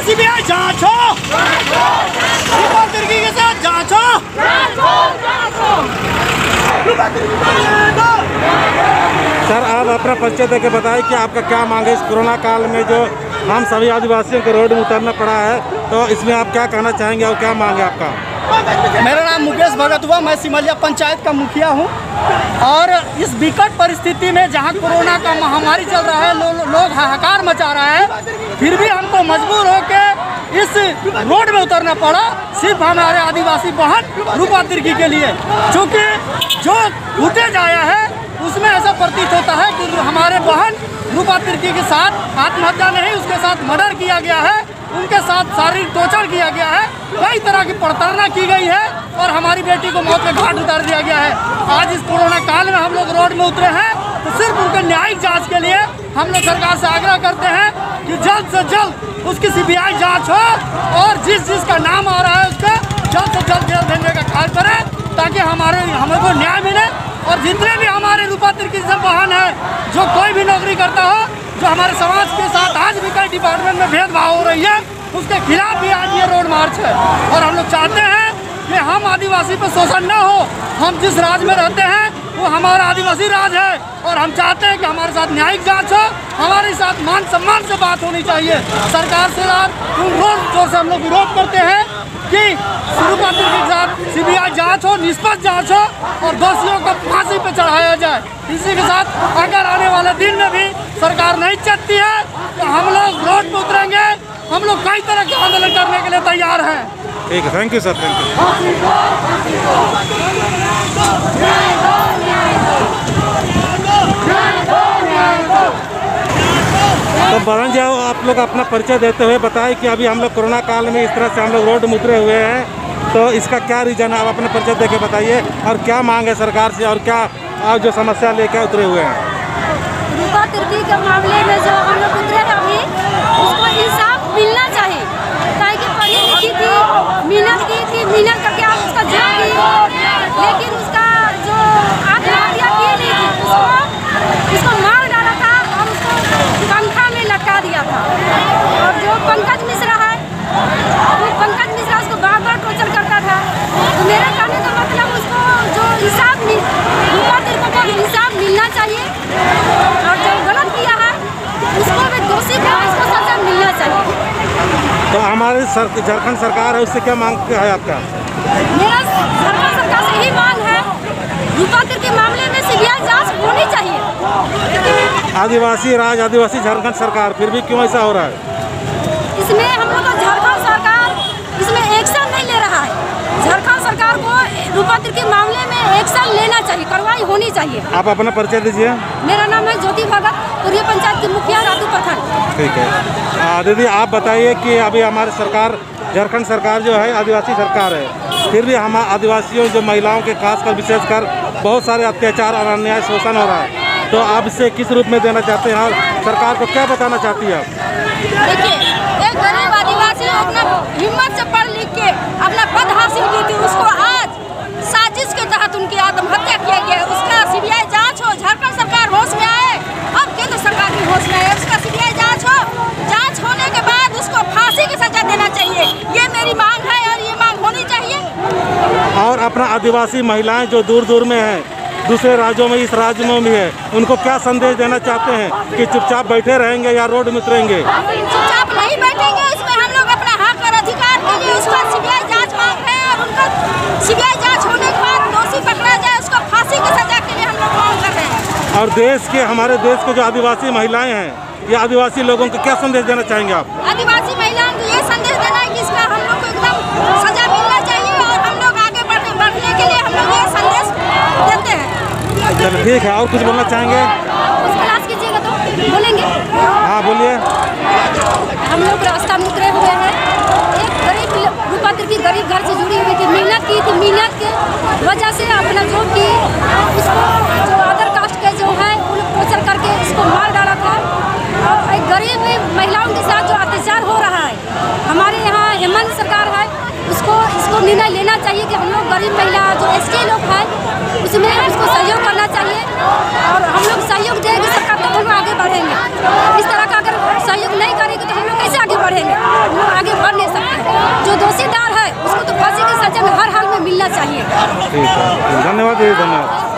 CBI जांच हो, रूपा तिर्की के साथ जांच हो। सर, आप अपना परिचय देके बताएं कि आपका क्या मांग है इस कोरोना काल में जो हम सभी आदिवासियों को रोड में उतरना पड़ा है, तो इसमें आप क्या कहना चाहेंगे और क्या मांग है आपका? मेरा नाम मुकेश भगत हुआ, मैं सिमलिया पंचायत का मुखिया हूं और इस विकट परिस्थिति में जहां कोरोना का महामारी चल रहा है, लोग हाहाकार मचा रहा है, फिर भी हमको मजबूर होकर इस रोड में उतरना पड़ा सिर्फ हमारे आदिवासी बहन रूपा तिर्की के लिए। क्योंकि जो फुटेज आया है उसमें ऐसा प्रतीत होता है कि हमारे बहन रूपा तिर्की के साथ आत्महत्या नहीं, उसके साथ मर्डर किया गया है, उनके साथ शारीरिक टॉर्चर किया गया है, कई तरह की प्रताड़ना की गई है और हमारी बेटी को मौत के घाट उतार दिया गया है। आज इस कोरोना काल में हम लोग रोड में उतरे हैं तो सिर्फ उनके न्यायिक जांच के लिए हम लोग सरकार से आग्रह करते हैं कि जल्द से जल्द उसकी सीबीआई जांच हो और जिसका नाम आ रहा है उसको जल्द से जल्द जेल भेजने का कार्य करें ताकि हमको न्याय मिले। और जितने भी हमारे रूपा तिर्की से बहन है, जो कोई भी नौकरी करता हो, जो हमारे समाज के साथ आज भी कई डिपार्टमेंट में भेदभाव हो रही है, उसके खिलाफ भी आज ये रोड मार्च है। और हम लोग चाहते हैं कि हम आदिवासी पर शोषण न हो। हम जिस राज में रहते हैं वो हमारा आदिवासी राज है और हम चाहते हैं कि हमारे साथ न्यायिक जांच हो, हमारे साथ मान सम्मान से बात होनी चाहिए। सरकार से रोज जोर से हम लोग विरोध करते हैं कि रूपा तिर्की के साथ सीबीआई जांच हो, निष्पक्ष जांच हो और दोषियों को फांसी पे चढ़ाया जाए। इसी के साथ अगर आने वाले दिन में भी सरकार नहीं चाहती है तो हम लोग रोड पर उतरेंगे। हम लोग कई तरह के आंदोलन करने के लिए तैयार हैं। ठीक है, thank you sir, thank you. तो बहन जी, आप लोग अपना परिचय देते हुए बताएं कि अभी हम लोग कोरोना काल में इस तरह से हम लोग रोड में उतरे हुए हैं, तो इसका क्या रीजन है? आप अपना परिचय देके बताइए और क्या मांग है सरकार से और क्या आप जो समस्या लेकर उतरे हुए हैं? रूपा तिर्की के मामले में जो हम लोग उतरे हैं अभी, उसको इंसाफ मिलना चाहिए। काहे कि पढ़ी लिखी थी, मेहनत की थी, मेहनत करके आप उसका जॉब दी, लेकिन उसका जो आत्महत्या की नहीं थी, उसको मार डाला था और उसको पंखा में लटका दिया था। और जो पंकज मिश्रा है, वो पंकज मिश्रा उसको बार बार टॉर्चर करता था। तो मेरा कहने का मतलब उसको जो इंसाफ रूपा तिर्की को इंसाफ मिलना चाहिए और जो गलत किया है उसको भी दोषी को इसको सजा मिलना चाहिए। तो हमारे झारखंड सरकार है, उससे क्या मांग है आपका? मेरा झारखंड सरकार से यही मांग है, रूपा तिर्की के मामले में सीबीआई जांच होनी चाहिए। आदिवासी राज, आदिवासी झारखंड सरकार, फिर भी क्यों ऐसा हो रहा है? इसमें हम लोग का झारखंड सरकार इसमें एक्शन नहीं ले रहा है। झारखंड सरकार को रूपा तिर्की के मामले में एक्शन लेना चाहिए, कार्रवाई होनी चाहिए। आप अपना परिचय दीजिए। मेरा नाम है ज्योति भगत, पूर्वी पंचायत की मुखिया, रातू प्रखंड। ठीक है। दीदी, आप बताइए कि अभी हमारी सरकार, झारखंड सरकार जो है आदिवासी सरकार है, फिर भी हम आदिवासियों जो महिलाओं के खासकर विशेषकर बहुत सारे अत्याचार और अन्याय शोषण हो रहा है, तो आप इसे किस रूप में देना चाहते हैं और सरकार को क्या बताना चाहती है आप? देखिए, एक गरीब आदिवासी अपना हिम्मत से पढ़ लिख के अपना पद हासिल की थी, उसको आज साजिश के तहत उनकी आत्महत्या किया गया। उसका सीबीआई जांच हो, झारखंड सरकार होश में आए, अब केंद्र सरकार भी होश में आए, उसका सीबीआई जांच हो, जांच होने के बाद उसको फांसी की सजा देना चाहिए। ये मेरी मांग है और ये मांग होनी चाहिए। और अपना आदिवासी महिलाएं जो दूर दूर में हैं, दूसरे राज्यों में, इस राज्य में भी है, उनको क्या संदेश देना चाहते हैं कि चुपचाप बैठे रहेंगे या रोड में उतरेंगे? चुपचाप नहीं बैठेंगे, इसमें हम लोग अपना हक और अधिकार के लिए उसका सीबीआई जांच मांग रहे हैं और उनका सीबीआई जांच होने के बाद दोषी पकड़ा जाए, उसको फांसी की सजा के लिए हम लोग मांग कर रहे हैं। और देश के, हमारे देश के जो आदिवासी महिलाएं हैं या आदिवासी लोगों को क्या संदेश देना चाहेंगे आप? आदिवासी महिलाओं को ये संदेश देना है कि इसका हम लोग को एकदम सजा मिलना चाहिए और हम लोग आगे बढ़ने के लिए हम लोग ये संदेश देते हैं। चलो ठीक है, और कुछ बोलना चाहेंगे? कुछ क्लास कीजिएगा तो बोलेंगे। हाँ बोलिए। हम लोग रास्ता में उतरे हुए हैं। एक गरीब रूपा तिर्की गरीब घर से जुड़ी हुई थी, मेहनत की थी, मेहनत के वजह से अपना जो कि उसको जो अदर कास्ट के जो है उन टॉर्चर करके इसको मार डाला था। और एक गरीब महिलाओं के साथ जो अत्याचार हो रहा है, हमारे यहाँ हेमंत सरकार है, इसको निर्णय लेना चाहिए कि हम लोग गरीब महिला जो एसटी लोग हैं उसमें उसको सहयोग करना चाहिए और हम लोग सहयोग देंगे सरकार तो हम आगे बढ़ेंगे। इस तरह का अगर सहयोग नहीं करेंगे तो हम लोग कैसे आगे बढ़ेंगे, हम लोग आगे बढ़ नहीं सकते। जो दोषीदार है उसको तो फांसी की सजा हर हाल में मिलना चाहिए। ठीक है, धन्यवाद दीदी, धन्यवाद।